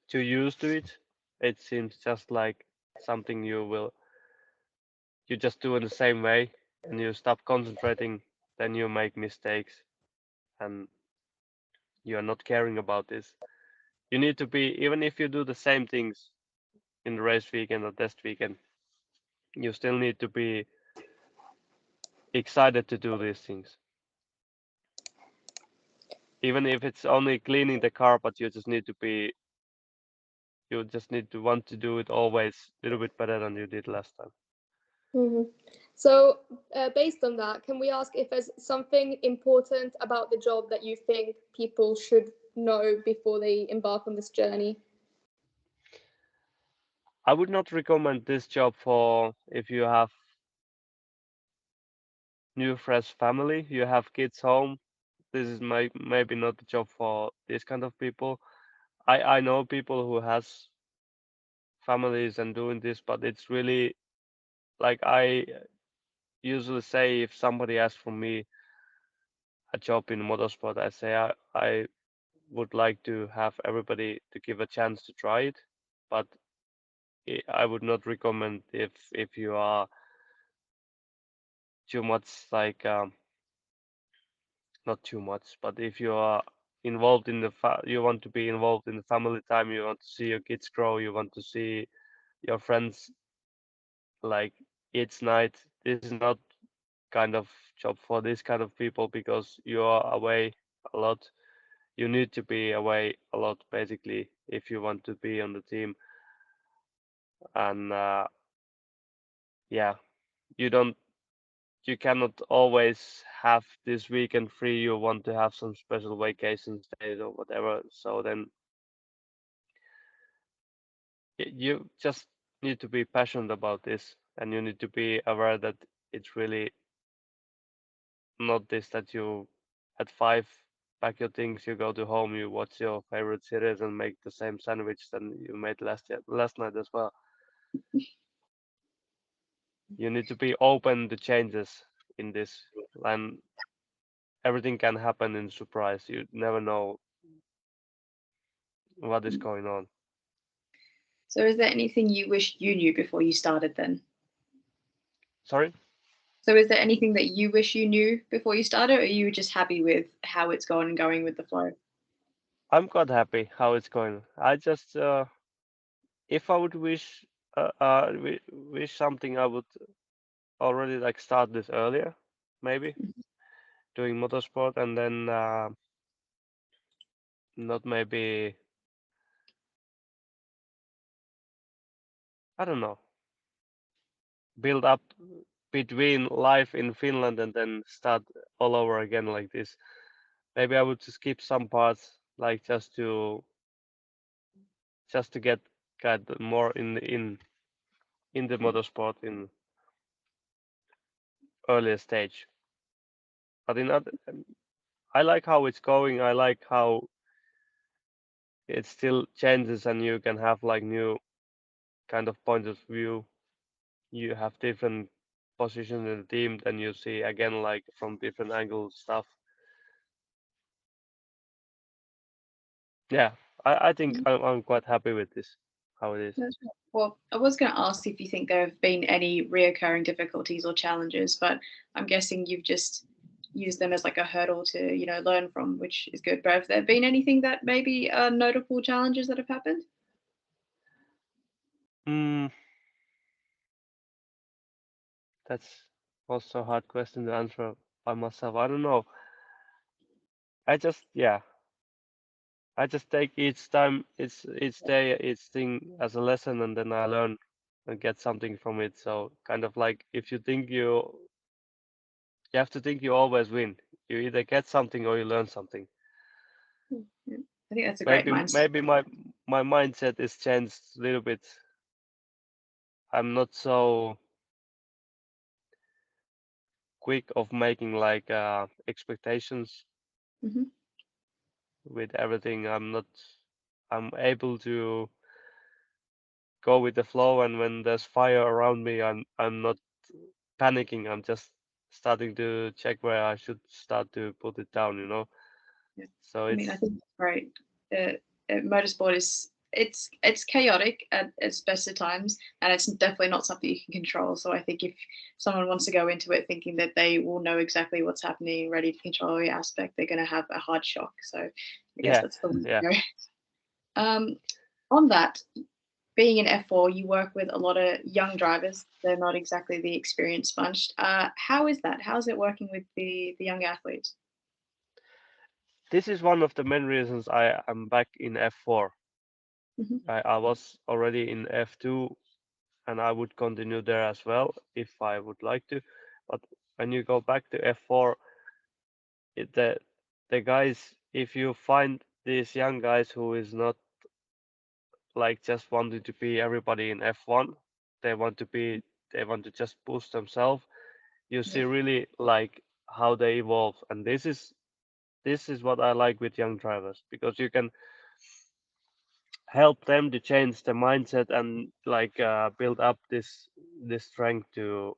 too used to it, it seems just like something you just do in the same way and you stop concentrating, then you make mistakes and you are not caring about this. you need to be, even if you do the same things in the race weekend or test weekend, you still need to be excited to do these things. Even if it's only cleaning the car, but you just need to want to do it always a little bit better than you did last time. Mm-hmm. So, based on that, can we ask if there's something important about the job that you think people should know before they embark on this journey? I would not recommend this job for if you have new fresh family, you have kids home. This is maybe not the job for this kind of people. I know people who has families and doing this, but it's really like I usually say if somebody asks for me a job in motorsport, I say I would like to have everybody to give a chance to try it, but I would not recommend if you are too much like not too much, but if you are involved in you want to be involved in the family time, you want to see your kids grow, you want to see your friends like each night. This is not kind of job for this kind of people because you are away a lot. You need to be away a lot basically if you want to be on the team. And yeah, you don't you cannot always have this weekend free. You want to have some special vacation days or whatever. So then you just need to be passionate about this, and you need to be aware that it's really not this that you at 5 pack your things, you go to home, you watch your favorite series and make the same sandwich than you made last night as well. You need to be open to changes in this, and everything can happen in surprise. You never know what is going on. So is there anything you wish you knew before you started then? Sorry? So is there anything that you wish you knew before you started, or are you just happy with how it's gone and going with the flow? I'm quite happy how it's going. I just if I would wish something, I would already like start this earlier, maybe doing motorsport, and then not maybe, I don't know, build up between life in Finland and then start all over again like this. Maybe I would skip some parts, like just to get more in the motorsport in earlier stage. But in other, I like how it's going. I like how it still changes and you can have like new kind of point of view. You have different positions in the team, then you see again like from different angles stuff. Yeah, I think I'm quite happy with this, how it is. That's right. Well, I was going to ask if you think there have been any reoccurring difficulties or challenges, but I'm guessing you've just used them as like a hurdle to, learn from, which is good. But have there been anything that maybe are notable challenges that have happened? Mm, that's also a hard question to answer by myself. I don't know. Yeah, I just take each time, each day, each thing as a lesson, and then I learn and get something from it. So kind of like if you think you have to think you always win. You either get something or you learn something. Yeah. I think that's a great mindset. Maybe my mindset is changed a little bit. I'm not so quick of making like expectations Hmm. with everything. I'm able to go with the flow, and when there's fire around me, I'm not panicking. I'm just starting to check where I should start to put it down, Yeah. So I mean, I it's think that's great. Motorsport is it's chaotic at its best of times, and it's definitely not something you can control. So I think if someone wants to go into it thinking that they will know exactly what's happening, ready to control every aspect, they're going to have a hard shock. So I guess yeah, that's the way yeah. to go. On that, being in F4, you work with a lot of young drivers. They're not exactly the experienced bunch. How is that? How is it working with the young athletes? This is one of the main reasons I am back in F4. Mhm. I was already in F2 and I would continue there as well if I would like to. But when you go back to F4, it, the guys, if you find these young guys who is not like just wanting to be everybody in F1, they want to be, they want to just push themselves. You see really like how they evolve, and this is what I like with young drivers because you can help them to change the mindset and like build up this strength to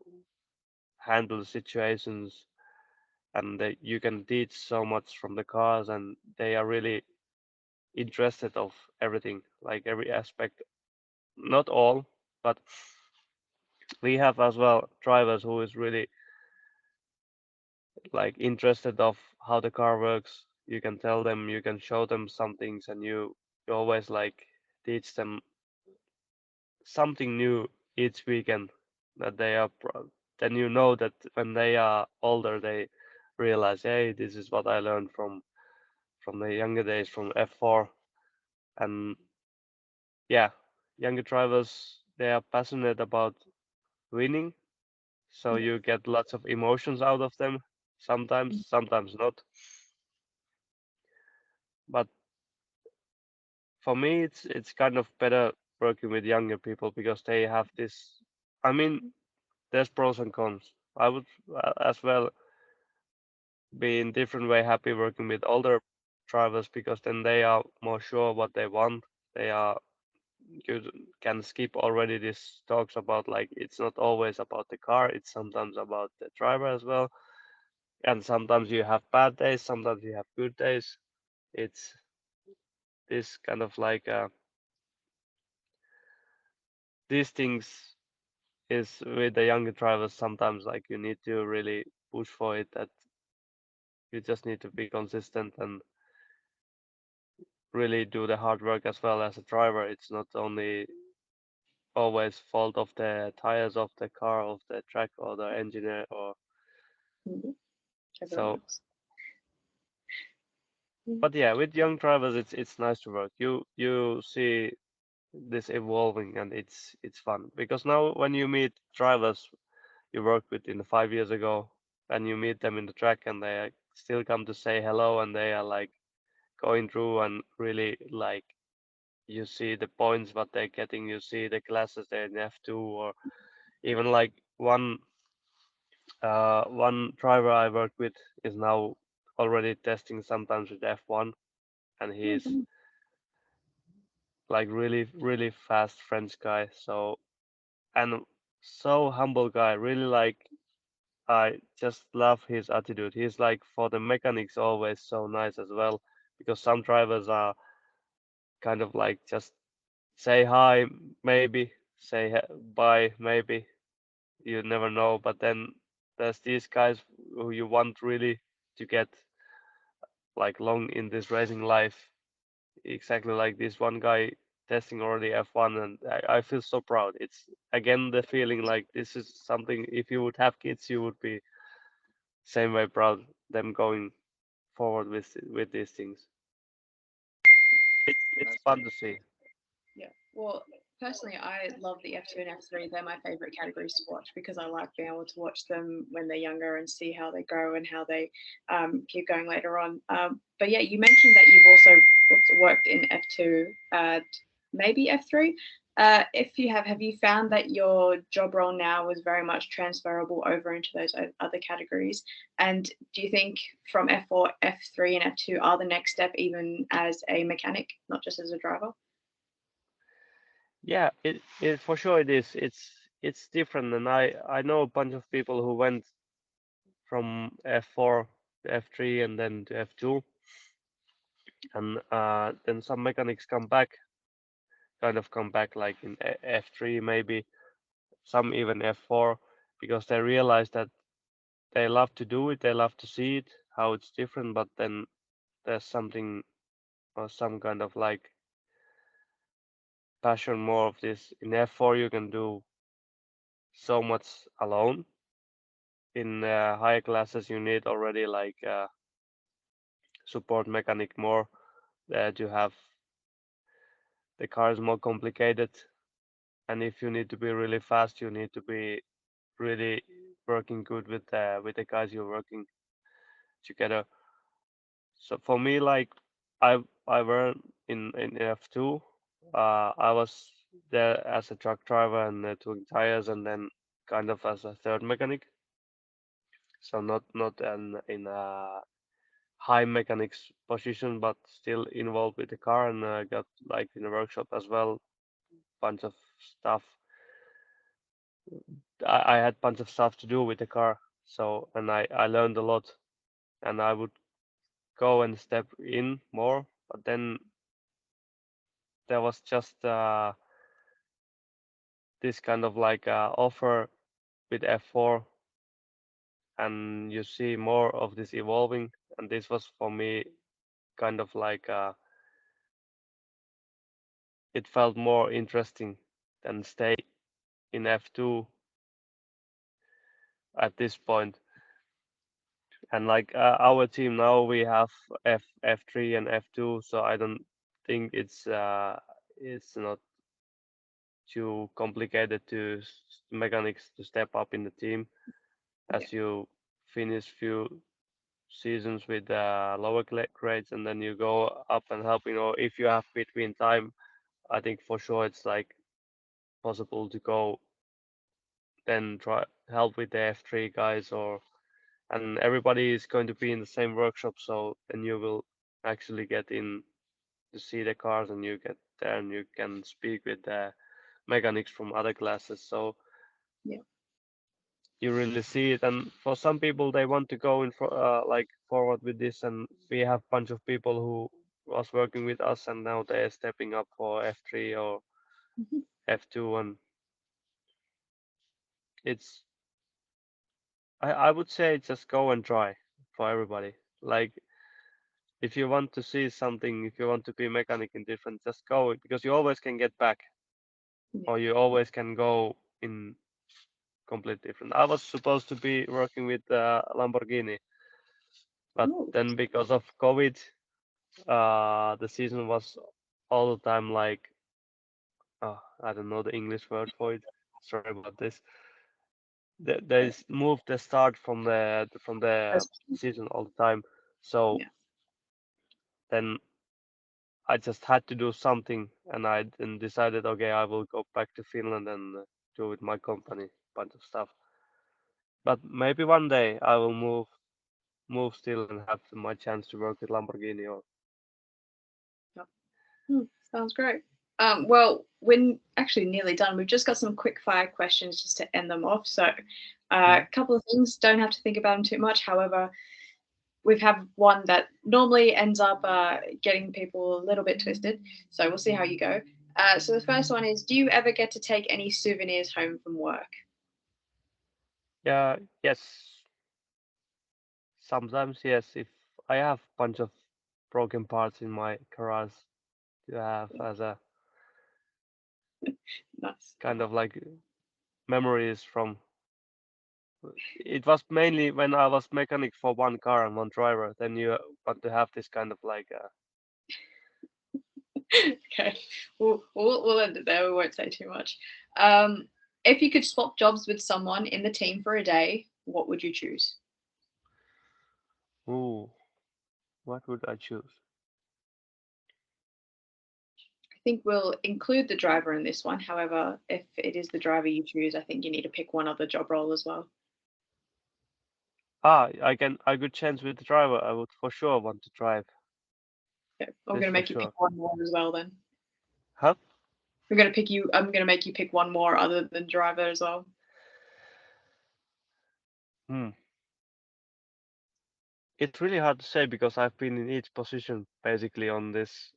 handle situations, and you can teach so much from the cars, and they are really interested of everything, like every aspect. Not all, but we have as well drivers who is really like interested of how the car works. You can tell them, you can show them some things, and you always like teach them something new each weekend that they are then you know that when they are older they realize, hey, this is what I learned from the younger days from F4. And yeah, younger drivers, they are passionate about winning, so you get lots of emotions out of them, sometimes not. But for me it's kind of better working with younger people because they have this, I mean, there's pros and cons. I would as well be in different way happy working with older drivers because then they are more sure what they want. They are, you can skip already this talks about like it's not always about the car, it's sometimes about the driver as well. And sometimes you have bad days, sometimes you have good days. It's this kind of like these things is with the younger drivers sometimes like you need to really push for it, that you just need to be consistent and really do the hard work as well as a driver. It's not only always fault of the tires of the car, of the track or the engineer or Mhm. Everyone so. else. Mhm. But yeah, with young drivers it's nice to work. You see this evolving and it's fun because now when you meet drivers you worked with in 5 years ago and you meet them in the track and they still come to say hello and they are like going through and really like you see the points what they're getting, you see the classes they're in F2 or even like one driver I work with is now already testing sometimes with F1 and he's Mhm. like really fast French guy, so and so humble guy, really like I just love his attitude. He's like for the mechanics always so nice as well because some drivers are kind of like just say hi maybe, say bye maybe, you never know. But then there's these guys who you want really to get like long in this racing life, exactly like this one guy testing already F1, and I feel so proud. It's again the feeling like this is something if you would have kids you would be same way proud them going forward with these things. It's That's fun great. to see. Yeah. Well, personally, I love the F2 and F3. They're my favorite categories to watch because I like being able to watch them when they're younger and see how they grow and how they keep going later on. But yeah, you mentioned that you've also worked in F2, maybe F3. If you have you found that your job role now was very much transferable over into those other categories? And do you think from F4, F3, and F2 are the next step even as a mechanic, not just as a driver? Yeah, it for sure it is. It's different, and I know a bunch of people who went from F4 to F3 and then to F2, and then some mechanics come back, kind of come back like in F3 maybe, some even F4, because they realize that they love to do it, they love to see it, how it's different, but then there's something or some kind of like passion more of this. In F4 you can do so much alone. In higher classes you need already like support mechanic more, to have the car is more complicated, and if you need to be really fast you need to be really working good with the guys you're working together. So for me, like I were in F2. I was there as a truck driver and doing tires, and then kind of as a third mechanic. So not in a high mechanics position, but still involved with the car, and got like in the workshop as well. Bunch of stuff. I had bunch of stuff to do with the car. So and I learned a lot, and I would go and step in more, but then there was just this kind of like offer with F4, and you see more of this evolving, and this was for me kind of like it felt more interesting than stay in F2 at this point. And like our team now we have F3 and F2, so I don't think it's not too complicated to mechanics to step up in the team as you finish few seasons with lower grades, and then you go up and help. If you have between time, I think for sure it's like possible to go then try help with the F3 guys, and everybody is going to be in the same workshop, so then you will actually get in to see the cars, and you get there and you can speak with the mechanics from other classes. So Yeah. you really see it, and for some people they want to go in for like forward with this, and we have bunch of people who was working with us and now they're stepping up for F3 or Mhm. F2, and it's I would say just go and try for everybody. Like if you want to see something, if you want to be mechanic in different, just go, because you always can get back, or you always can go in complete different. I was supposed to be working with Lamborghini, but Ooh, then because of COVID, the season was all the time like, I don't know the English word for it. Sorry about this. They moved the start from the that's- season all the time. So Yeah. then I just had to do something, and I then decided, okay, I will go back to Finland and do with my company bunch of stuff. But maybe one day I will move still and have my chance to work with Lamborghini or. Sounds great. Well, we're actually nearly done. We've just got some quick fire questions just to end them off. So, a couple of things, don't have to think about them too much. However, we've have one that normally ends up getting people a little bit twisted. So we'll see how you go. So the first one is, do you ever get to take any souvenirs home from work? Yeah, yes. Sometimes yes. If I have bunch of broken parts in my garage to have as a Nice. kind of like memories from. It was mainly when I was mechanic for one car and one driver. Then you want to have this kind of like. Okay, we'll end it there. We won't say too much. If you could swap jobs with someone in the team for a day, what would you choose? Ooh, what would I choose? I think we'll include the driver in this one. However, if it is the driver you choose, I think you need to pick one other job role as well. I could change with the driver. I would for sure want to drive. Okay. I'm This gonna for make you sure. pick one more as well. Then Huh? I'm gonna make you pick one more other than driver as well. Hmm. It's really hard to say because I've been in each position basically on this.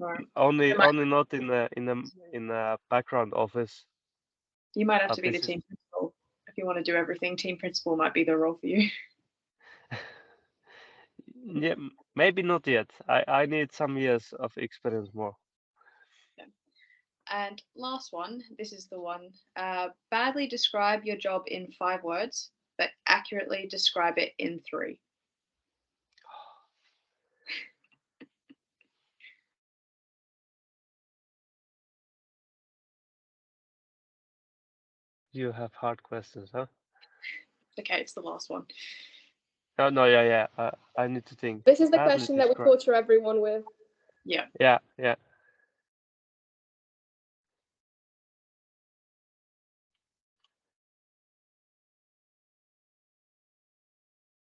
Right. only not in a background office. You might have to But be the this is team principal if you want to do everything. Team principal might be the role for you. yeah, maybe not yet. I need some years of experience more. And last one, this is the one. Badly describe your job in 5 words, but accurately describe it in 3. You have hard questions, huh? Okay, it's the last one. Oh, no, yeah. I need to think. This is the Badly question that we describe. torture everyone with. Yeah. Yeah.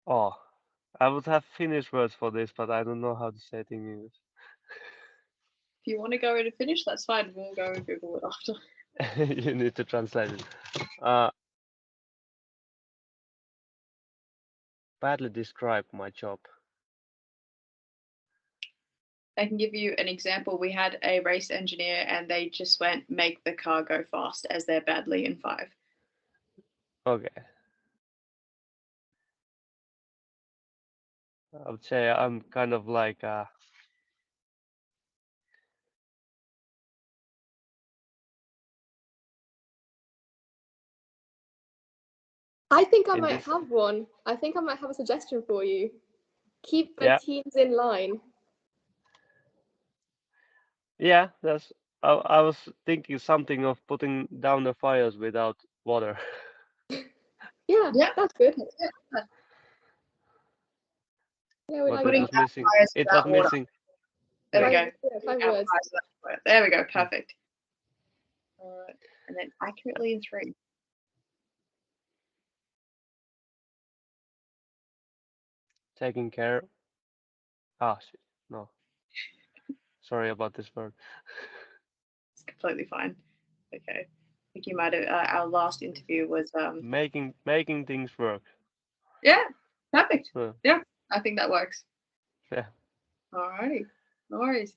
Oh, I would have Finnish words for this, but I don't know how to say it in English. If you want to go in and finish, that's fine. We'll go and Google it after. You need to translate it. Badly describe my job. I can give you an example. We had a race engineer and they just went, make the car go fast as they're badly in 5. Okay. I would say I'm kind of like I think I in might this. have one. I think I might have a suggestion for you. Keep the Yeah. teams in line. Yeah, that's. I was thinking something of putting down the fires without water. Yeah, Yeah. that's good. Yeah. Yeah, we But like it Putting was that. missing. fires It was without water. missing. There we Yeah. go. Yeah, 5 Out words. fires without water. There we go. Perfect. And then accurately in 3. Taking care. Ah, shit. No. Sorry about this word. It's completely fine. Okay. I think you might have. Our last interview was. Making things work. Yeah. Perfect. Yeah. Yeah. I think that works. Yeah. Alrighty. No worries.